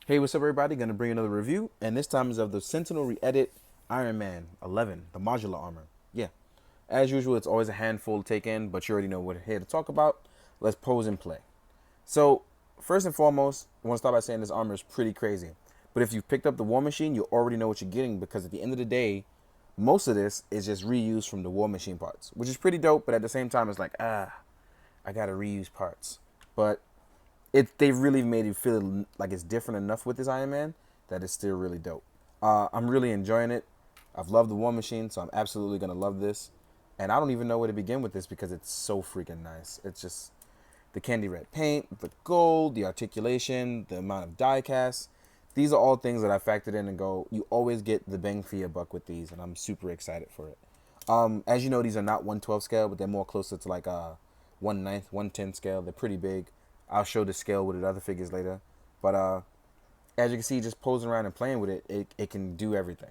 Hey, what's up, everybody? Gonna bring another review, and this time is of the Sentinel Re-Edit Iron Man 11, the modular armor. Yeah, as usual, it's always a handful to take in, but you already know what we're here to talk about. Let's pose and play. So, first and foremost, I want to start by saying this armor is pretty crazy. But if you've picked up the War Machine, you already know what you're getting because at the end of the day, most of this is just reused from the War Machine parts, which is pretty dope. But at the same time, it's like, I gotta reuse parts. But they've really made it feel like it's different enough with this Iron Man that it's still really dope. I'm really enjoying it. I've loved the War Machine, so I'm absolutely gonna love this. And I don't even know where to begin with this because it's so freaking nice. It's just the candy red paint, the gold, the articulation, the amount of die cast. These are all things that I factored in and go, you always get the bang for your buck with these, and I'm super excited for it. As you know, these are not 1/12 scale, but they're more closer to like a 1/9, 1/10 scale. They're pretty big. I'll show the scale with the other figures later. But as you can see, just posing around and playing with it can do everything.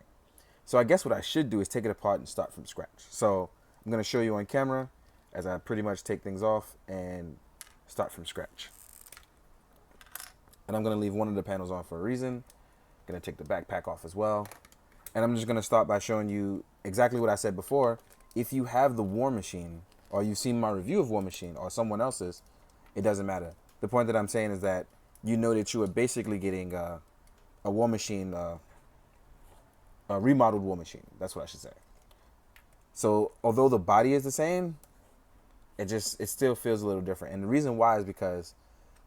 So I guess what I should do is take it apart and start from scratch. So I'm going to show you on camera as I pretty much take things off and start from scratch. And I'm going to leave one of the panels on for a reason. I'm going to take the backpack off as well. And I'm just going to start by showing you exactly what I said before. If you have the War Machine, or you've seen my review of War Machine, or someone else's, it doesn't matter. The point that I'm saying is that you know that you are basically getting a War Machine, a remodeled War Machine. That's what I should say. So although the body is the same, it still feels a little different. And the reason why is because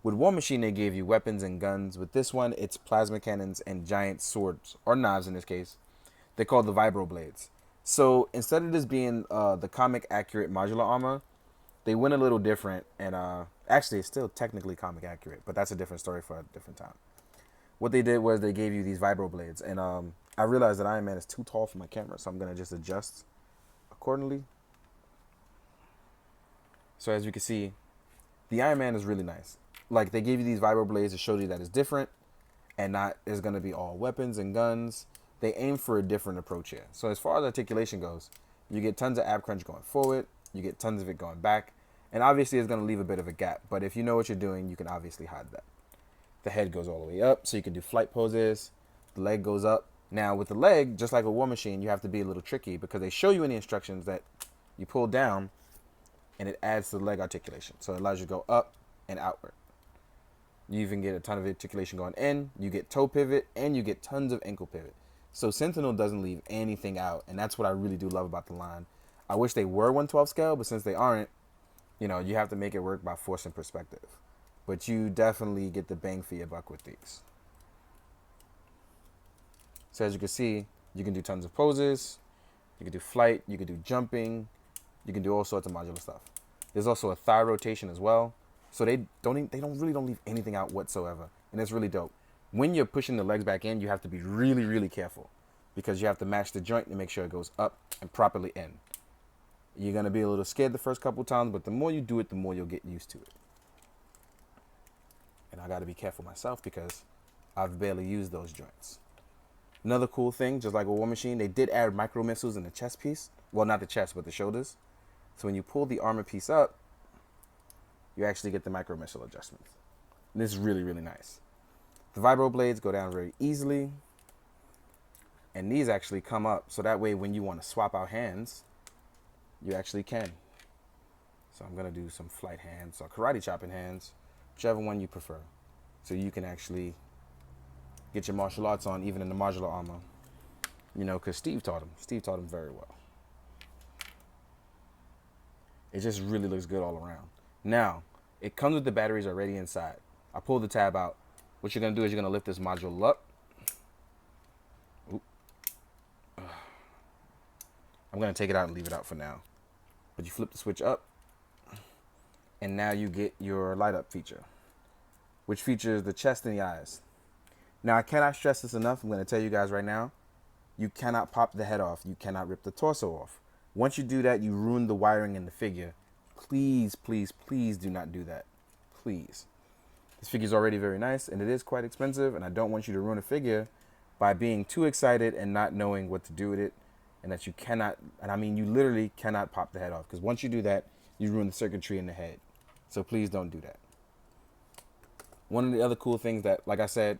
with War Machine they gave you weapons and guns. With this one, it's plasma cannons and giant swords, or knives in this case. They're called the vibro blades. So instead of this being the comic accurate modular armor, they went a little different, and actually it's still technically comic accurate, but that's a different story for a different time. What they did was they gave you these vibro blades, and I realized that Iron Man is too tall for my camera, so I'm gonna just adjust accordingly. So as you can see, the Iron Man is really nice. Like, they gave you these vibro blades to show you that it's different, and not is gonna be all weapons and guns. They aim for a different approach here. So as far as articulation goes, you get tons of ab crunch going forward, you get tons of it going back, and obviously it's going to leave a bit of a gap, but if you know what you're doing, you can obviously hide that. The head goes all the way up, so you can do flight poses. The leg goes up. Now with the leg, just like a War Machine, you have to be a little tricky because they show you in the instructions that you pull down and it adds to the leg articulation. So it allows you to go up and outward. You even get a ton of articulation going in, you get toe pivot, and you get tons of ankle pivot. So Sentinel doesn't leave anything out, and that's what I really do love about the line. I wish they were 1/12 scale, but since they aren't, you have to make it work by force and perspective. But you definitely get the bang for your buck with these. So as you can see, you can do tons of poses. You can do flight. You can do jumping. You can do all sorts of modular stuff. There's also a thigh rotation as well. So they really don't leave anything out whatsoever, and it's really dope. When you're pushing the legs back in, you have to be really, really careful because you have to match the joint to make sure it goes up and properly in. You're going to be a little scared the first couple times, but the more you do it, the more you'll get used to it. And I got to be careful myself because I've barely used those joints. Another cool thing, just like a War Machine, they did add micro missiles in the chest piece. Well, not the chest, but the shoulders. So when you pull the armor piece up, you actually get the micro missile adjustments. And this is really, really nice. The vibro blades go down very easily. And these actually come up, so that way when you want to swap out hands, you actually can. So I'm going to do some flight hands or karate chopping hands, whichever one you prefer. So you can actually get your martial arts on even in the modular armor. Because Steve taught him very well. It just really looks good all around. Now, it comes with the batteries already inside. I pulled the tab out. What you're going to do is you're going to lift this module up. Oop. I'm going to take it out and leave it out for now. But you flip the switch up, and now you get your light up feature, which features the chest and the eyes. Now, I cannot stress this enough. I'm going to tell you guys right now, you cannot pop the head off. You cannot rip the torso off. Once you do that, you ruin the wiring in the figure. Please, please, please do not do that. Please. This figure is already very nice, and it is quite expensive, and I don't want you to ruin a figure by being too excited and not knowing what to do with it, and that you cannot, and I mean you literally cannot pop the head off, because once you do that, you ruin the circuitry in the head. So please don't do that. One of the other cool things that, like I said,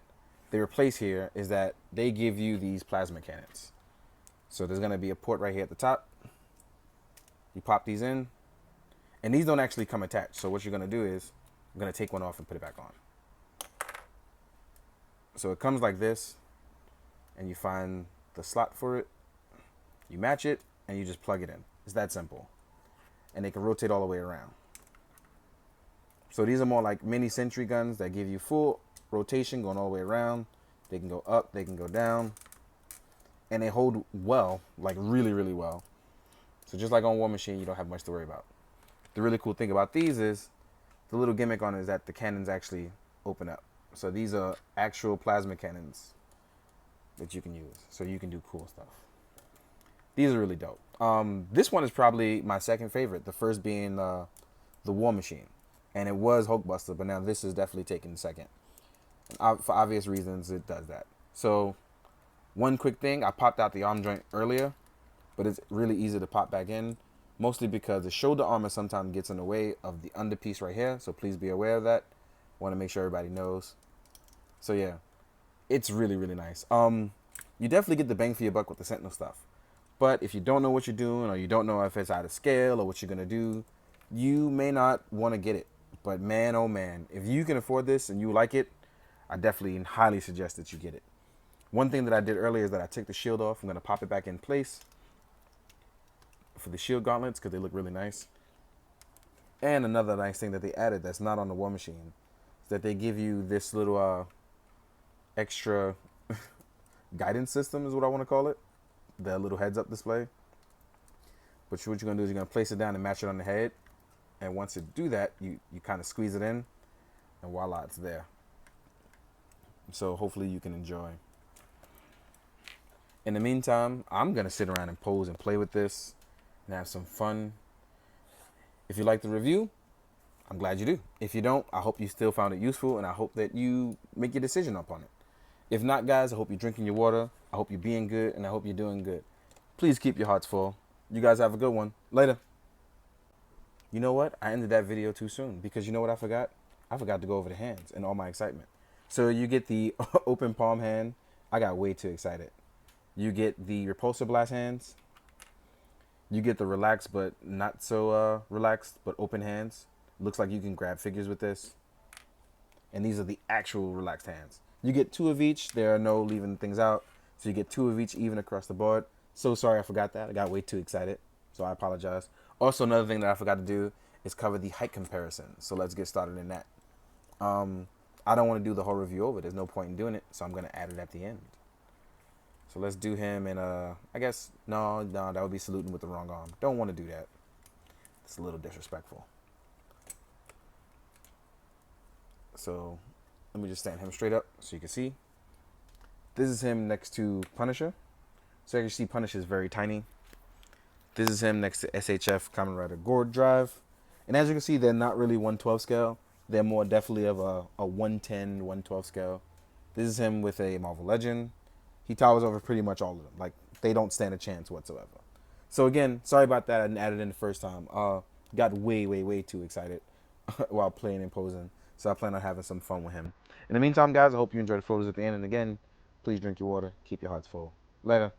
they replace here is that they give you these plasma cannons. So there's going to be a port right here at the top. You pop these in, and these don't actually come attached. So what you're going to do is, I'm going to take one off and put it back on. So it comes like this, and you find the slot for it, you match it, and you just plug it in. It's that simple. And they can rotate all the way around. So these are more like mini sentry guns that give you full rotation going all the way around. They can go up, they can go down, and they hold well, like really, really well. So just like on War Machine, you don't have much to worry about. The really cool thing about these is the little gimmick on it is that the cannons actually open up. So these are actual plasma cannons that you can use. So you can do cool stuff. These are really dope. This one is probably my second favorite. The first being the War Machine. And it was Hulkbuster, but now this is definitely taking second. And for obvious reasons, it does that. So one quick thing, I popped out the arm joint earlier, but it's really easy to pop back in. Mostly because the shoulder armor sometimes gets in the way of the underpiece right here. So please be aware of that. Want to make sure everybody knows. So yeah, it's really, really nice. You definitely get the bang for your buck with the Sentinel stuff. But if you don't know what you're doing, or you don't know if it's out of scale or what you're going to do, you may not want to get it. But man, oh man, if you can afford this and you like it, I definitely highly suggest that you get it. One thing that I did earlier is that I took the shield off. I'm going to pop it back in place for the shield gauntlets because they look really nice. And another nice thing that they added that's not on the War Machine is that they give you this little extra guidance system is what I want to call it. The little heads-up display. But what you're going to do is you're going to place it down and match it on the head. And once you do that, you kind of squeeze it in. And voila, it's there. So hopefully you can enjoy. In the meantime, I'm going to sit around and pose and play with this and have some fun. If you like the review, I'm glad you do. If you don't, I hope you still found it useful, and I hope that you make your decision up on it. If not, guys, I hope you're drinking your water. I hope you're being good, and I hope you're doing good. Please keep your hearts full. You guys have a good one. Later. You know what? I ended that video too soon because you know what I forgot? I forgot to go over the hands and all my excitement. So you get the open palm hand. I got way too excited. You get the repulsor blast hands. You get the relaxed but not so relaxed but open hands. Looks like you can grab figures with this. And these are the actual relaxed hands. You get 2 of each. There are no leaving things out. So you get 2 of each even across the board. So sorry I forgot that. I got way too excited. So I apologize. Also, another thing that I forgot to do is cover the height comparison. So let's get started in that. I don't want to do the whole review over. There's no point in doing it. So I'm going to add it at the end. So let's do him in I guess, no, that would be saluting with the wrong arm. Don't want to do that. It's a little disrespectful. So let me just stand him straight up so you can see. This is him next to Punisher. So you can see Punisher is very tiny. This is him next to SHF Kamen Rider Gourd Drive. And as you can see, they're not really 1/12 scale. They're more definitely of a 110, 1/12 scale. This is him with a Marvel Legend. He towers over pretty much all of them. Like, they don't stand a chance whatsoever. So again, sorry about that. I didn't add it in the first time. Got way too excited while playing and posing. So I plan on having some fun with him. In the meantime, guys, I hope you enjoyed the photos at the end. And again, please drink your water. Keep your hearts full. Later.